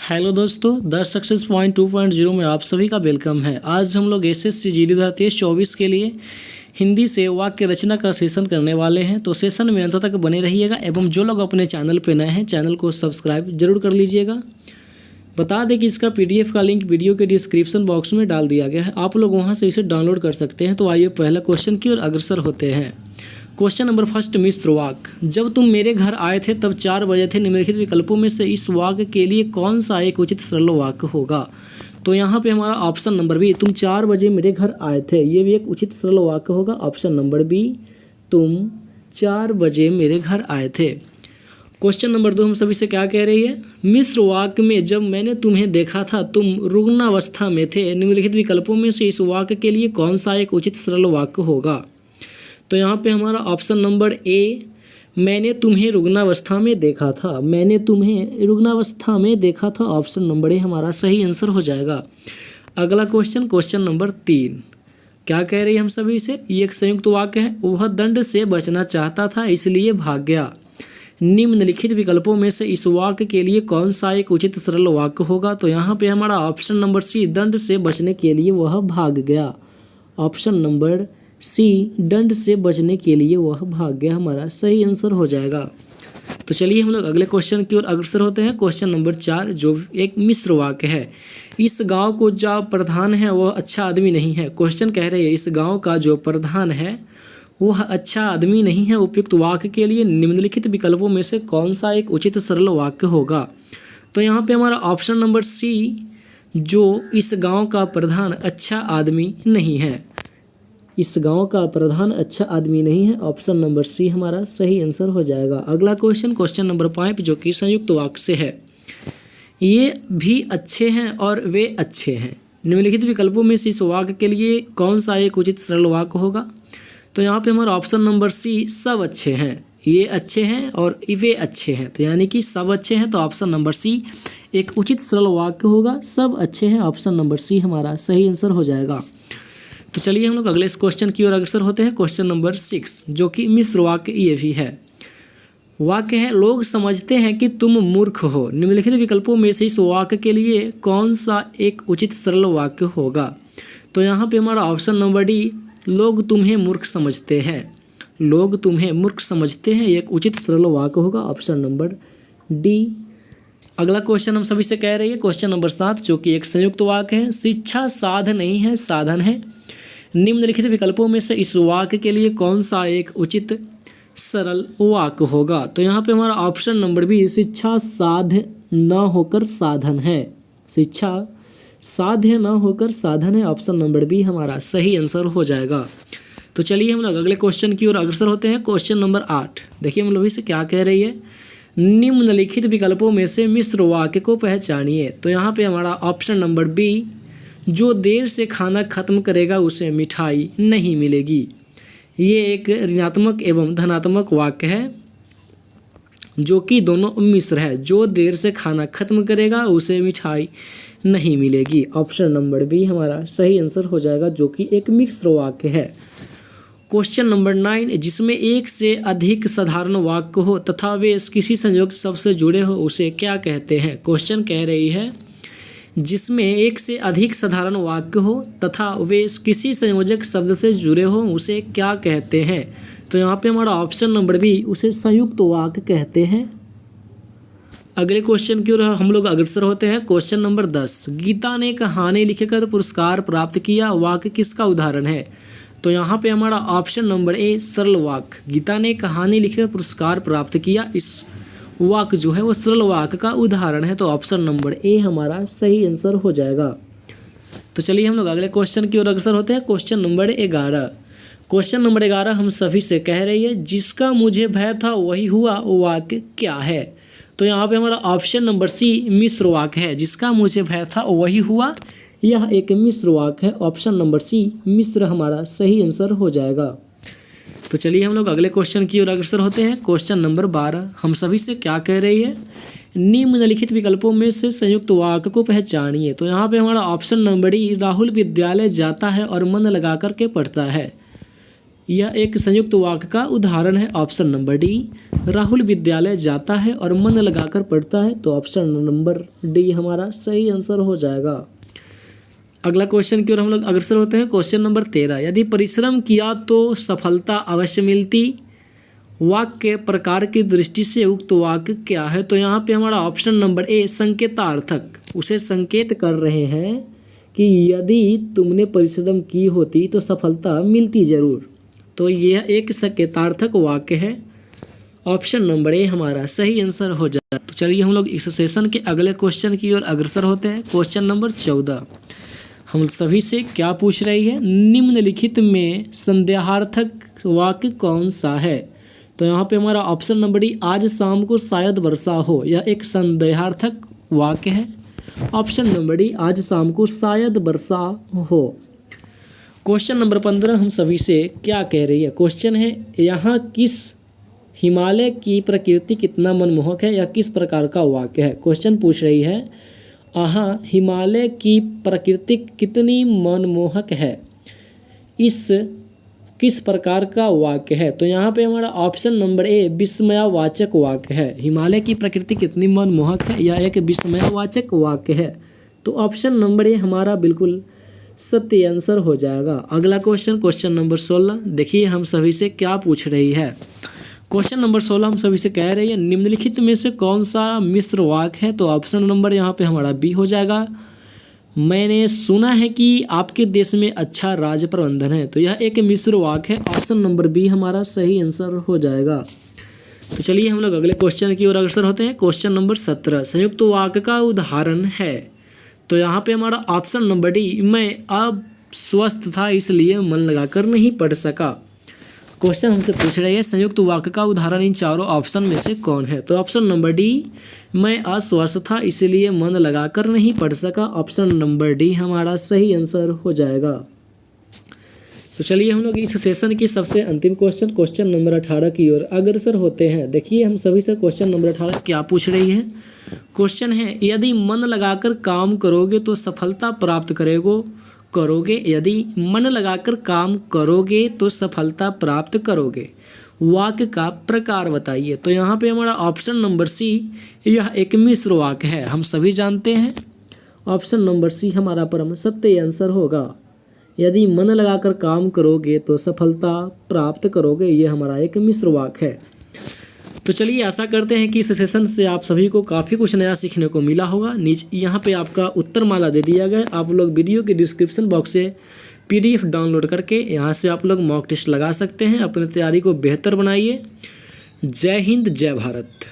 Hello दोस्तों, the success point 2.0 में आप सभी का वेलकम है। आज हम लोग एसएससी जीडी 2023-24 के लिए हिंदी से वाक्य रचना का सेशन करने वाले हैं। तो सेशन में अंत तक बने रहिएगा एवं जो लोग अपने चैनल पर नए हैं चैनल को सब्सक्राइब जरूर कर लीजिएगा। बता दें कि इसका पीडीएफ का लिंक वीडियो के डिस्क्रिप्शन बॉक्स में डाल दिया गया है, आप लोग वहां से इसे डाउनलोड कर सकते हैं। तो आइए पहले क्वेश्चन की ओर अग्रसर होते हैं। क्वेश्चन नंबर फर्स्ट, मिश्र वाक्य। जब तुम मेरे घर आए थे तब 4 बजे थे। निम्नलिखित विकल्पों में से इस वाक्य के लिए कौन सा एक उचित सरल वाक्य होगा? तो यहाँ पे हमारा ऑप्शन नंबर बी, तुम 4 बजे मेरे घर आए थे, ये भी एक उचित सरल वाक्य होगा। ऑप्शन नंबर बी, तुम 4 बजे मेरे घर आए थे। क्वेश्चन नंबर 2 हम सभी से क्या कह रही है? मिश्र वाक्य में जब मैंने तुम्हें देखा था तुम रुग्णावस्था में थे। निम्नलिखित विकल्पों में से इस वाक्य के लिए कौन सा एक उचित सरल वाक्य होगा? तो यहाँ पे हमारा ऑप्शन नंबर ए, मैंने तुम्हें रुग्णावस्था में देखा था। मैंने तुम्हें रुग्णावस्था में देखा था, ऑप्शन नंबर ए हमारा सही आंसर हो जाएगा। अगला क्वेश्चन, क्वेश्चन नंबर 3, क्या कह रही है हम सभी से? ये एक संयुक्त वाक्य है। वह दंड से बचना चाहता था इसलिए भाग गया। निम्नलिखित विकल्पों में से इस वाक्य के लिए कौन सा एक उचित सरल वाक्य होगा? तो यहाँ पे हमारा ऑप्शन नंबर सी, दंड से बचने के लिए वह भाग गया। ऑप्शन नंबर सी, दंड से बचने के लिए वह भाग गया, हमारा सही आंसर हो जाएगा। तो चलिए हम लोग अगले क्वेश्चन की ओर अग्रसर होते हैं। क्वेश्चन नंबर 4, जो एक मिश्र वाक्य है। इस गांव को जो प्रधान है वह अच्छा आदमी नहीं है। क्वेश्चन कह रहे हैं इस गांव का जो प्रधान है वह अच्छा आदमी नहीं है। उपयुक्त वाक्य के लिए निम्नलिखित विकल्पों में से कौन सा एक उचित सरल वाक्य होगा? तो यहाँ पे हमारा ऑप्शन नंबर सी, जो इस गाँव का प्रधान अच्छा आदमी नहीं है। इस गांव का प्रधान अच्छा आदमी नहीं है, ऑप्शन नंबर सी हमारा सही आंसर हो जाएगा। अगला क्वेश्चन, क्वेश्चन नंबर 5, जो कि संयुक्त वाक्य से है। ये भी अच्छे हैं और वे अच्छे हैं। निम्नलिखित विकल्पों में से इस वाक्य के लिए कौन सा एक उचित सरल वाक्य होगा? तो यहाँ पे हमारा ऑप्शन नंबर सी, सब अच्छे हैं। ये अच्छे हैं और वे अच्छे हैं, तो यानी कि सब अच्छे हैं, तो ऑप्शन नंबर सी एक उचित सरल वाक्य होगा। सब अच्छे हैं, ऑप्शन नंबर सी हमारा सही आंसर हो जाएगा। तो चलिए हम लोग अगले इस क्वेश्चन की ओर अग्रसर होते हैं। क्वेश्चन नंबर 6, जो कि मिश्र वाक्य ये भी है। वाक्य है, लोग समझते हैं कि तुम मूर्ख हो। निम्नलिखित विकल्पों में से इस वाक्य के लिए कौन सा एक उचित सरल वाक्य होगा? तो यहाँ पे हमारा ऑप्शन नंबर डी, लोग तुम्हें मूर्ख समझते हैं। लोग तुम्हें मूर्ख समझते हैं, एक उचित सरल वाक्य होगा, ऑप्शन नंबर डी। अगला क्वेश्चन हम सभी से कह रही है। क्वेश्चन नंबर 7, जो कि एक संयुक्त वाक्य है। शिक्षा साध नहीं है, साधन है। निम्नलिखित विकल्पों में से इस वाक्य के लिए कौन सा एक उचित सरल वाक्य होगा? तो यहाँ पे हमारा ऑप्शन नंबर बी, शिक्षा साध्य न होकर साधन है। शिक्षा साध्य न होकर साधन है, ऑप्शन नंबर बी हमारा सही आंसर हो जाएगा। तो चलिए हम लोग अगले क्वेश्चन की ओर अग्रसर होते हैं। क्वेश्चन नंबर 8, देखिए हम लोग इसे क्या कह रही है। निम्नलिखित विकल्पों में से मिश्र वाक्य को पहचानिए। तो यहाँ पे हमारा ऑप्शन नंबर बी, जो देर से खाना खत्म करेगा उसे मिठाई नहीं मिलेगी। ये एक ऋणात्मक एवं धनात्मक वाक्य है, जो कि दोनों मिश्र है। जो देर से खाना खत्म करेगा उसे मिठाई नहीं मिलेगी, ऑप्शन नंबर बी हमारा सही आंसर हो जाएगा, जो कि एक मिश्र वाक्य है। क्वेश्चन नंबर 9, जिसमें एक से अधिक साधारण वाक्य हो तथा वे किसी संयोग शब्द से जुड़े हो उसे क्या कहते हैं? क्वेश्चन कह रही है, जिसमें एक से अधिक साधारण वाक्य हो तथा वे किसी संयोजक शब्द से जुड़े हो उसे क्या कहते हैं? तो यहाँ पे हमारा ऑप्शन नंबर बी, उसे संयुक्त वाक्य कहते हैं। अगले क्वेश्चन की ओर हम लोग अग्रसर होते हैं। क्वेश्चन नंबर 10, गीता ने कहानी लिखकर पुरस्कार प्राप्त किया, वाक्य किसका उदाहरण है? तो यहाँ पे हमारा ऑप्शन नंबर ए, सरल वाक्य। गीता ने कहानी लिखकर पुरस्कार प्राप्त किया, इस वाक्य जो है वो सरल वाक्य का उदाहरण है, तो ऑप्शन नंबर ए हमारा सही आंसर हो जाएगा। तो चलिए हम लोग अगले क्वेश्चन की ओर अग्रसर होते हैं। क्वेश्चन नंबर 11, क्वेश्चन नंबर 11 हम सभी से कह रही है, जिसका मुझे भय था वही हुआ, वाक्य क्या है? तो यहाँ पे हमारा ऑप्शन नंबर सी, मिश्र वाक्य है। जिसका मुझे भय था वही हुआ, यह एक मिश्र वाक्य है, ऑप्शन नंबर सी मिश्र हमारा सही आंसर हो जाएगा। तो चलिए हम लोग अगले क्वेश्चन की ओर अग्रसर होते हैं। क्वेश्चन नंबर 12 हम सभी से क्या कह रही है? निम्नलिखित विकल्पों में से संयुक्त वाक्य को पहचानिए। तो यहाँ पे हमारा ऑप्शन नंबर डी, राहुल विद्यालय जाता है और मन लगा कर के पढ़ता है, यह एक संयुक्त वाक्य का उदाहरण है, ऑप्शन नंबर डी राहुल विद्यालय जाता है और मन लगाकर पढ़ता है, तो ऑप्शन नंबर डी हमारा सही आंसर हो जाएगा। अगला क्वेश्चन की ओर हम लोग अग्रसर होते हैं। क्वेश्चन नंबर 13, यदि परिश्रम किया तो सफलता अवश्य मिलती, वाक्य प्रकार की दृष्टि से उक्त वाक्य क्या है? तो यहाँ पे हमारा ऑप्शन नंबर ए संकेतार्थक, उसे संकेत कर रहे हैं कि यदि तुमने परिश्रम की होती तो सफलता मिलती जरूर। तो यह एक संकेतार्थक वाक्य है। ऑप्शन नंबर ए हमारा सही आंसर हो जाए। तो चलिए हम लोग इस सेशन के अगले क्वेश्चन की ओर अग्रसर होते हैं। क्वेश्चन नंबर 14 हम सभी से क्या पूछ रही है? निम्नलिखित में संदेहार्थक वाक्य कौन सा है? तो यहाँ पे हमारा ऑप्शन नंबर डी, आज शाम को शायद वर्षा हो, यह एक संदेहार्थक वाक्य है। ऑप्शन नंबर डी, आज शाम को शायद वर्षा हो। क्वेश्चन नंबर 15 हम सभी से क्या कह रही है? क्वेश्चन है, यहाँ किस हिमालय की प्रकृति कितना मनमोहक है, यह किस प्रकार का वाक्य है? क्वेश्चन पूछ रही है, यहाँ हिमालय की प्रकृति कितनी मनमोहक है, इस किस प्रकार का वाक्य है? तो यहाँ पे हमारा ऑप्शन नंबर ए विस्मयवाचक वाक्य है। हिमालय की प्रकृति कितनी मनमोहक है, यह एक विस्मयवाचक वाक्य है। तो ऑप्शन नंबर ए हमारा बिल्कुल सत्य आंसर हो जाएगा। अगला क्वेश्चन, क्वेश्चन नंबर 16, देखिए हम सभी से क्या पूछ रही है। क्वेश्चन नंबर 16 हम सभी से कह रही है, निम्नलिखित में से कौन सा मिश्र वाक्य है? तो ऑप्शन नंबर यहाँ पे हमारा बी हो जाएगा। मैंने सुना है कि आपके देश में अच्छा राज्य प्रबंधन है, तो यह एक मिश्र वाक्य है। ऑप्शन नंबर बी हमारा सही आंसर हो जाएगा। तो चलिए हम लोग अगले क्वेश्चन की ओर अग्रसर होते हैं। क्वेश्चन नंबर 17, संयुक्त वाक्य का उदाहरण है। तो यहाँ पे हमारा ऑप्शन नंबर डी, मैं अब स्वस्थ था इसलिए मन लगाकर नहीं पढ़ सका। क्वेश्चन हमसे पूछ रही है, संयुक्त वाक्य का उदाहरण इन चारों ऑप्शन में से कौन है? तो ऑप्शन नंबर डी, मैं अस्वस्थ था इसलिए मन लगाकर नहीं पढ़ सका। ऑप्शन नंबर डी हमारा सही आंसर हो जाएगा। तो चलिए हम लोग इस सेशन की सबसे अंतिम क्वेश्चन, क्वेश्चन नंबर 18 की ओर अग्रसर होते हैं। देखिए हम सभी से क्वेश्चन नंबर 18 क्या पूछ रही है। क्वेश्चन है, यदि मन लगाकर काम करोगे तो सफलता प्राप्त करोगे, यदि मन लगाकर काम करोगे तो सफलता प्राप्त करोगे, वाक्य का प्रकार बताइए। तो यहाँ पे हमारा ऑप्शन नंबर सी, यह एक मिश्र वाक्य है। हम सभी जानते हैं ऑप्शन नंबर सी हमारा परम सत्य आंसर होगा। यदि मन लगाकर काम करोगे तो सफलता प्राप्त करोगे, ये हमारा एक मिश्र वाक्य है। तो चलिए आशा करते हैं कि इस सेशन से आप सभी को काफ़ी कुछ नया सीखने को मिला होगा। नीचे यहाँ पे आपका उत्तर माला दे दिया गया, आप लोग वीडियो के डिस्क्रिप्शन बॉक्स से PDF डाउनलोड करके यहाँ से आप लोग मॉक टेस्ट लगा सकते हैं। अपनी तैयारी को बेहतर बनाइए। जय हिंद, जय भारत।